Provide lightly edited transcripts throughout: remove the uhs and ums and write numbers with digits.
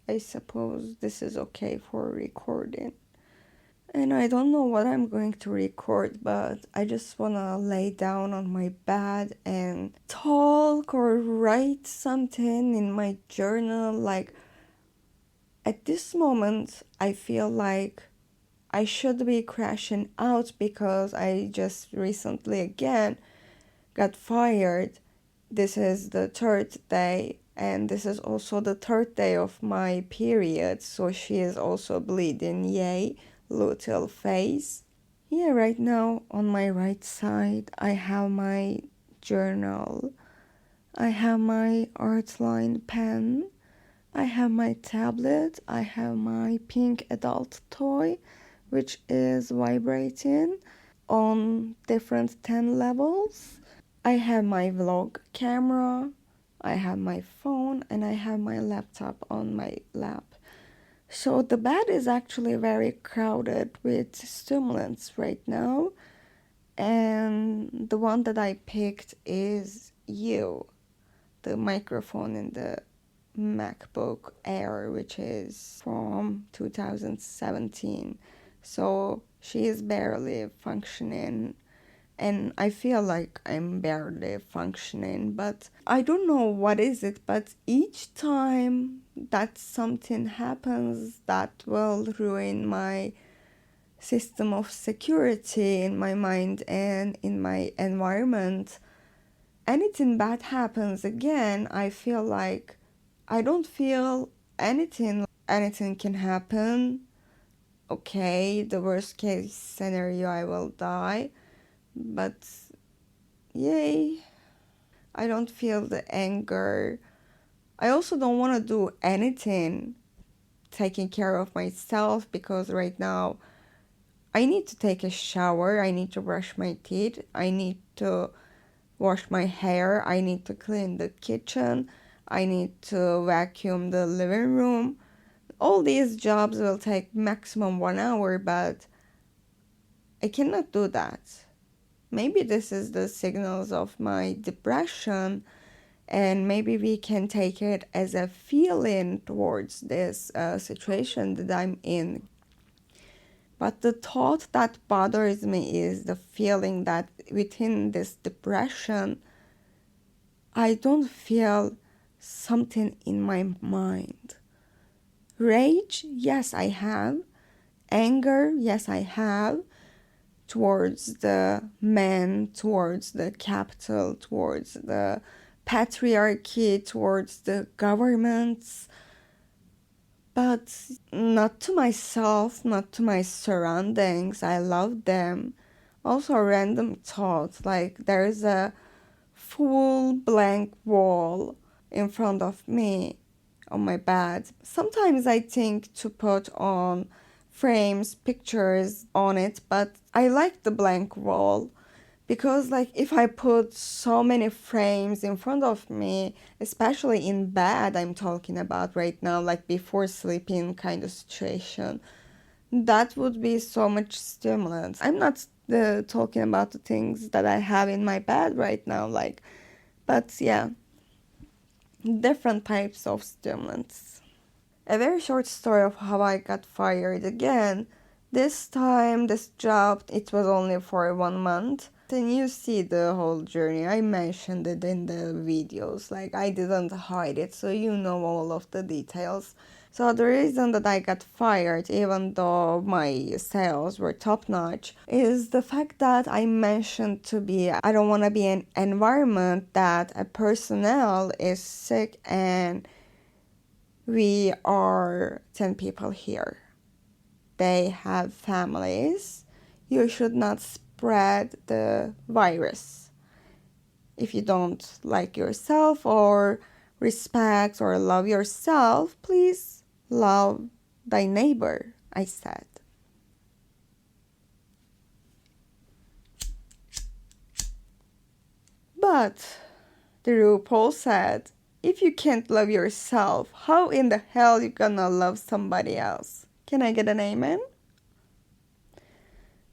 I suppose this is okay for recording. And I don't know what I'm going to record, but I just wanna lay down on my bed and talk or write something in my journal. Like, at this moment, I feel like I should be crashing out because I just recently again got fired. This is the third day, and this is also the third day of my period, so she is also bleeding. Yay, little face. Yeah, right now on my right side, I have my journal, I have my outline pen, I have my tablet, I have my pink adult toy, which is vibrating on different 10 levels. I have my vlog camera, I have my phone, and I have my laptop on my lap. So the bed is actually very crowded with stimulants right now, and the one that I picked is the microphone in the MacBook Air, which is from 2017. So she is barely functioning, and I feel like I'm barely functioning, but I don't know what is it, but each time that something happens that will ruin my system of security in my mind and in my environment, anything bad happens again, I feel like I don't feel anything. Anything can happen. Okay, the worst case scenario, I will die, but yay, I don't feel the anger. I also don't want to do anything taking care of myself because right now I need to take a shower, I need to brush my teeth, I need to wash my hair, I need to clean the kitchen, I need to vacuum the living room. All these jobs will take maximum 1 hour, but I cannot do that. Maybe this is the signals of my depression, and maybe we can take it as a feeling towards this situation that I'm in. But the thought that bothers me is the feeling that within this depression, I don't feel something in my mind. Rage, yes, I have. Anger, yes, I have. Towards the men, towards the capital, towards the patriarchy, towards the governments, but not to myself, not to my surroundings. I love them. Also, a random thought, like there's a full blank wall in front of me on my bed. Sometimes I think to put on frames, pictures on it, but I like the blank wall because like if I put so many frames in front of me, especially in bed, I'm talking about right now, like before sleeping kind of situation, that would be so much stimulants. I'm not talking about the things that I have in my bed right now, like, but yeah, different types of stimulants. A very short story of how I got fired again. This time, this job, it was only for 1 month. And you see the whole journey. I mentioned it in the videos. Like, I didn't hide it, so you know all of the details. So the reason that I got fired, even though my sales were top notch, is the fact that I mentioned to be, I don't want to be in an environment that a personnel is sick and we are 10 people here. They have families. You should not spread the virus. If you don't like yourself or respect or love yourself, please love thy neighbor, I said. But the RuPaul said, if you can't love yourself, how in the hell you gonna love somebody else? Can I get an amen?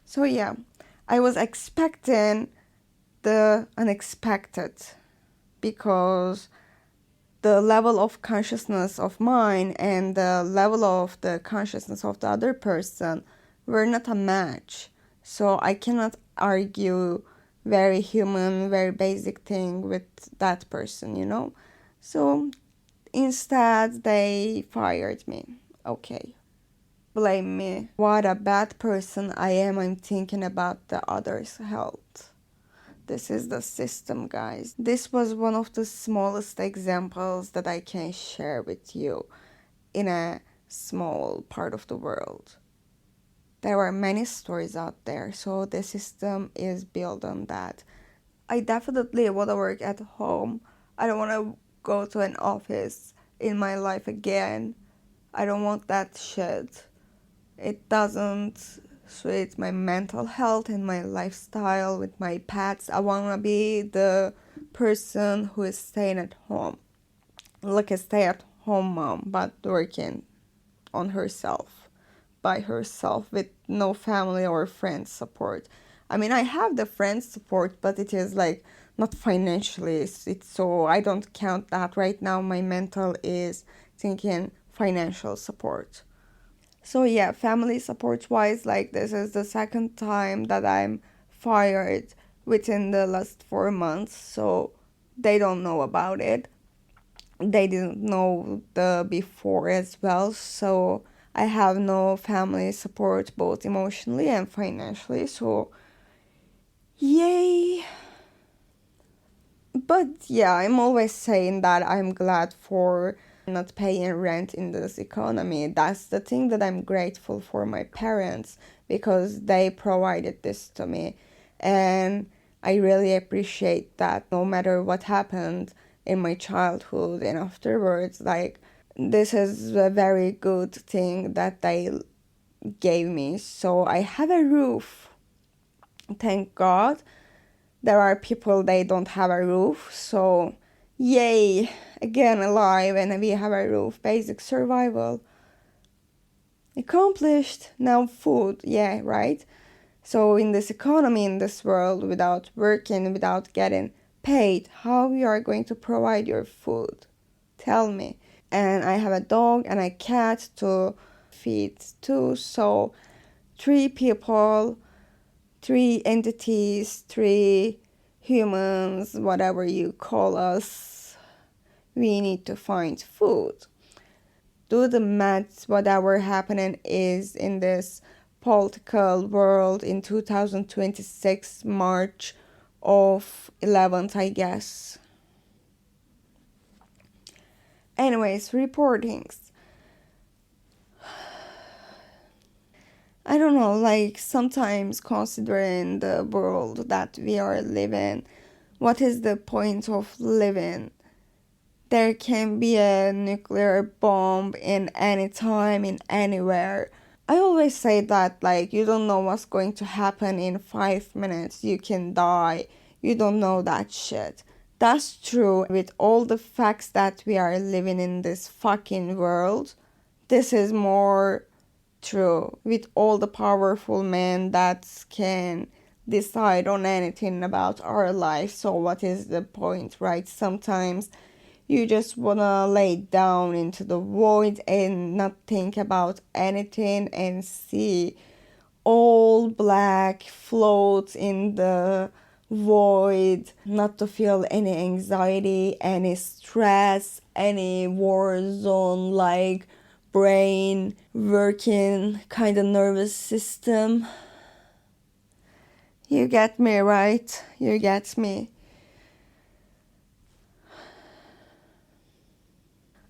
So yeah, I was expecting the unexpected because the level of consciousness of mine and the level of the consciousness of the other person were not a match. So I cannot argue very human, very basic thing with that person, you know? So instead, they fired me. Okay. Blame me. What a bad person I am. I'm thinking about the other's health. This is the system, guys. This was one of the smallest examples that I can share with you in a small part of the world. There are many stories out there, so the system is built on that. I definitely want to work at home. I don't want to go to an office in my life again. I don't want that shit. It doesn't suit my mental health and my lifestyle with my pets. I want to be the person who is staying at home, like a stay-at-home mom, but working on herself, by herself, with no family or friends support. I mean, I have the friends support, but it is like not financially. It's so I don't count that right now. My mental is thinking financial support. So yeah, family support wise, like this is the second time that I'm fired within the last 4 months. So they don't know about it. They didn't know the before as well. So I have no family support both emotionally and financially. So yay. But yeah, I'm always saying that I'm glad for not paying rent in this economy. That's the thing that I'm grateful for my parents, because they provided this to me. And I really appreciate that no matter what happened in my childhood and afterwards, like, this is a very good thing that they gave me. So I have a roof. Thank God. There are people, they don't have a roof, so yay, again alive, and we have a roof. Basic survival accomplished. Now food, yeah, right? So in this economy, in this world, without working, without getting paid, how you are going to provide your food? Tell me. And I have a dog and a cat to feed too, so 3 people, 3 entities, 3 humans, whatever you call us, we need to find food. Do the maths, whatever happening is in this political world in 2026, March of 11th, I guess. Anyways, reportings. I don't know, like sometimes considering the world that we are living, what is the point of living? There can be a nuclear bomb in any time, in anywhere. I always say that, like, you don't know what's going to happen in 5 minutes. You can die. You don't know that shit. That's true with all the facts that we are living in this fucking world. This is more true with all the powerful men that can decide on anything about our life. So what is the point, right? Sometimes you just wanna lay down into the void and not think about anything and see all black float in the void, not to feel any anxiety, any stress, any war zone like brain working kind of nervous system. You get me, right? You get me.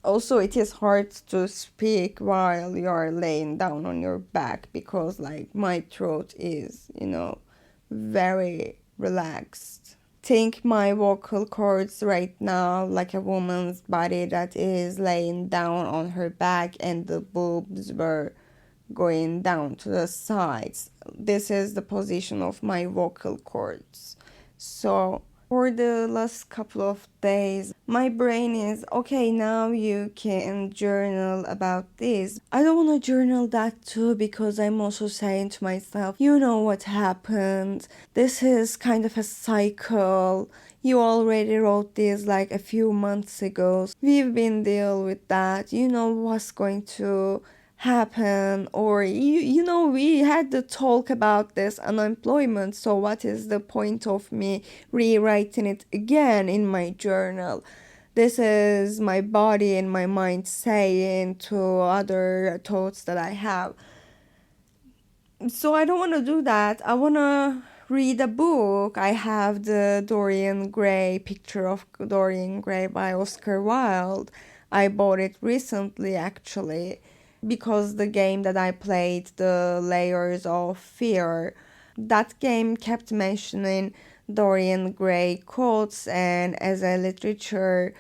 Also, it is hard to speak while you are laying down on your back because, like, my throat is, very relaxed. Think my vocal cords right now like a woman's body that is laying down on her back and the boobs were going down to the sides. This is the position of my vocal cords. So For the last couple of days, my brain is okay, now you can journal about this. I don't want to journal that too because I'm also saying to myself, you know what happened. This is kind of a cycle. You already wrote this like a few months ago. We've been dealing with that. You know what's going to happen, or we had the talk about this unemployment, so what is the point of me rewriting it again in my journal? This is my body and my mind saying to other thoughts that I have. So I don't want to do that. I want to read a book. I have the Dorian Gray picture of Dorian Gray by Oscar Wilde. I bought it recently actually because the game that I played, the Layers of Fear, that game kept mentioning Dorian Gray quotes, and as a literature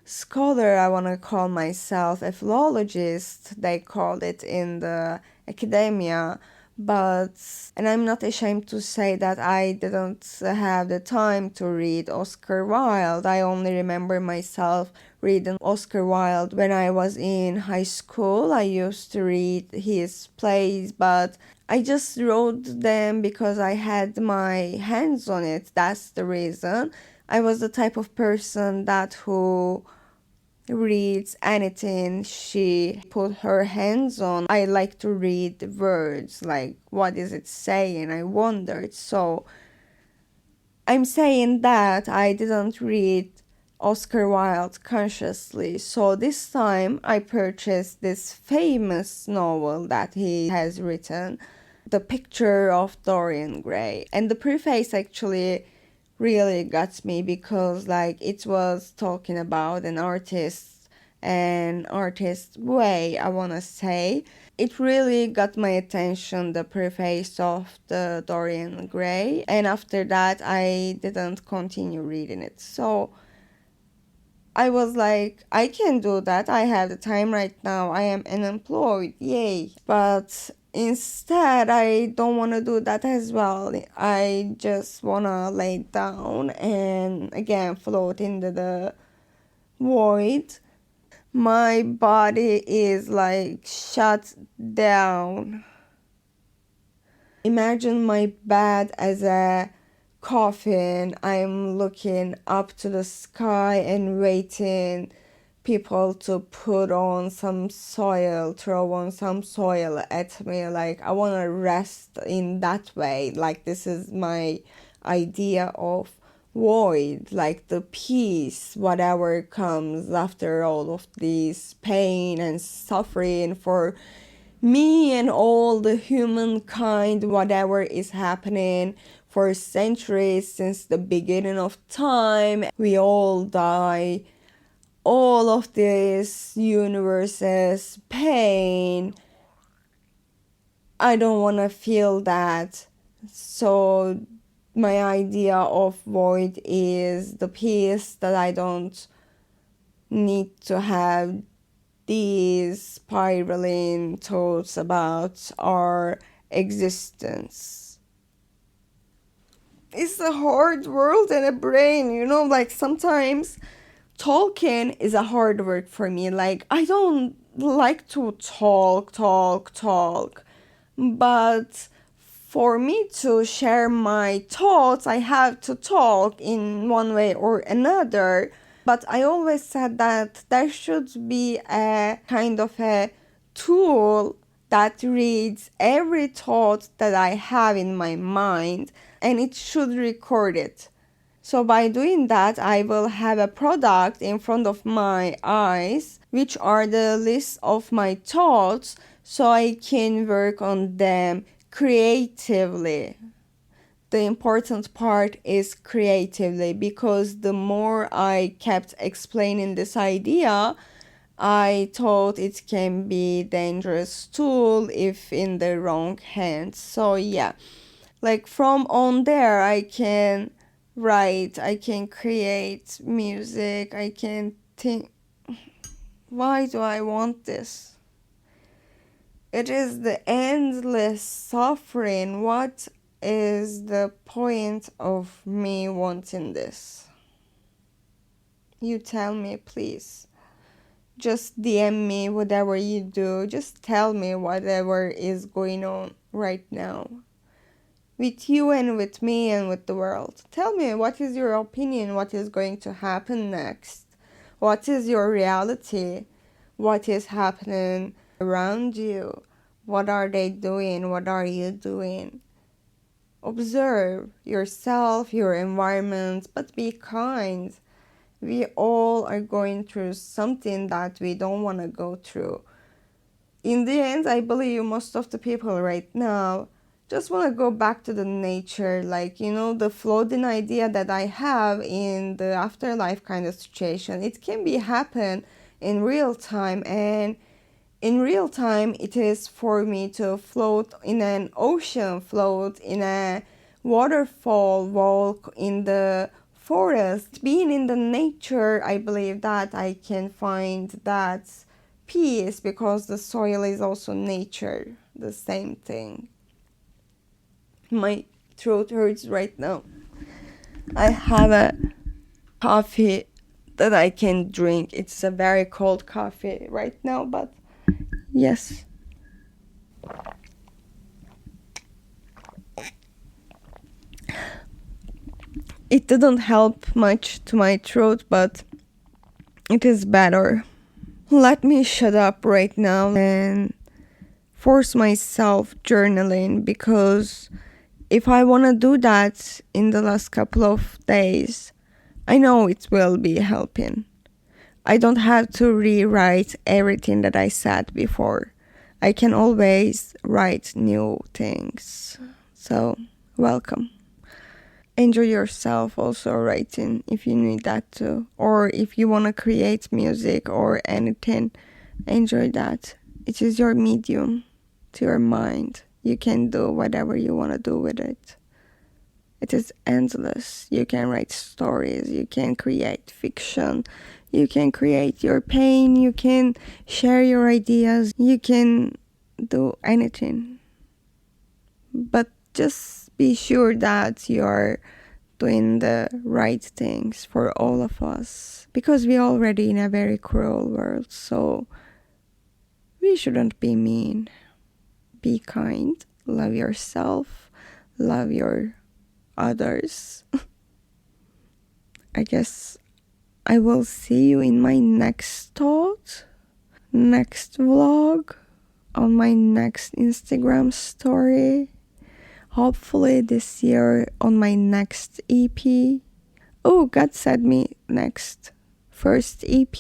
scholar, I want to call myself a philologist, they called it in the academia. But, and I'm not ashamed to say that I didn't have the time to read Oscar Wilde. I only remember myself reading Oscar Wilde when I was in high school. I used to read his plays, but I just wrote them because I had my hands on it. That's the reason. I was the type of person that who reads anything she put her hands on. I like to read the words, like what is it saying? I wondered. So I'm saying that I didn't read Oscar Wilde consciously. So this time I purchased this famous novel that he has written, The Picture of Dorian Gray. And the preface actually really got me because like it was talking about an artist way, I want to say. It really got my attention, the preface of the Dorian Gray, and after that I didn't continue reading it. So I was like, I can do that. I have the time right now. I am unemployed. Yay. But instead, I don't want to do that as well. I just want to lay down and again float into the void. My body is like shut down. Imagine my bed as a coffin. I'm looking up to the sky and waiting people to put on some soil, throw on some soil at me. Like I want to rest in that way. Like this is my idea of void, like the peace, whatever comes after all of this pain and suffering for me and all the humankind, whatever is happening for centuries since the beginning of time. We all die. All of this universe's pain. I don't want to feel that. So my idea of void is the peace that I don't need to have these spiraling thoughts about our existence. It's a hard world and a brain, like sometimes talking is a hard work for me. Like I don't like to talk, but for me to share my thoughts, I have to talk in one way or another. But I always said that there should be a kind of a tool that reads every thought that I have in my mind and it should record it. So by doing that, I will have a product in front of my eyes, which are the list of my thoughts, so I can work on them creatively. The important part is creatively, because the more I kept explaining this idea, I thought it can be a dangerous tool if in the wrong hands. So yeah, like from on there I can write, I can create music, I can think. Why do I want this? It is the endless suffering. What is the point of me wanting this? You tell me, please. Just DM me whatever you do. Just tell me whatever is going on right now. With you and with me and with the world. Tell me, what is your opinion? What is going to happen next? What is your reality? What is happening around you? What are they doing? What are you doing? Observe yourself, your environment, but be kind. We all are going through something that we don't want to go through. In the end, I believe most of the people right now just want to go back to the nature, like, the floating idea that I have in the afterlife kind of situation. It can be happen in real time, and in real time it is for me to float in an ocean, float in a waterfall, walk in the forest, being in the nature. I believe that I can find that peace, because the soil is also nature, the same thing. My throat hurts right now. I have a coffee that I can drink. It's a very cold coffee right now, but yes. It didn't help much to my throat, but it is better. Let me shut up right now and force myself journaling, because if I want to do that in the last couple of days, I know it will be helping. I don't have to rewrite everything that I said before. I can always write new things. So, welcome. Enjoy yourself also writing if you need that too. Or if you want to create music or anything, enjoy that. It is your medium to your mind. You can do whatever you want to do with it. It is endless. You can write stories, you can create fiction, you can create your pain, you can share your ideas, you can do anything. But just be sure that you're doing the right things for all of us, because we're already in a very cruel world, so we shouldn't be mean. Be kind, love yourself, love your others. I guess I will see you in my next thought, next vlog, on my next Instagram story. Hopefully this year on my next EP. Oh, God said me next. First EP.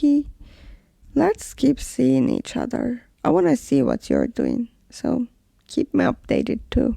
Let's keep seeing each other. I want to see what you're doing. So keep me updated too.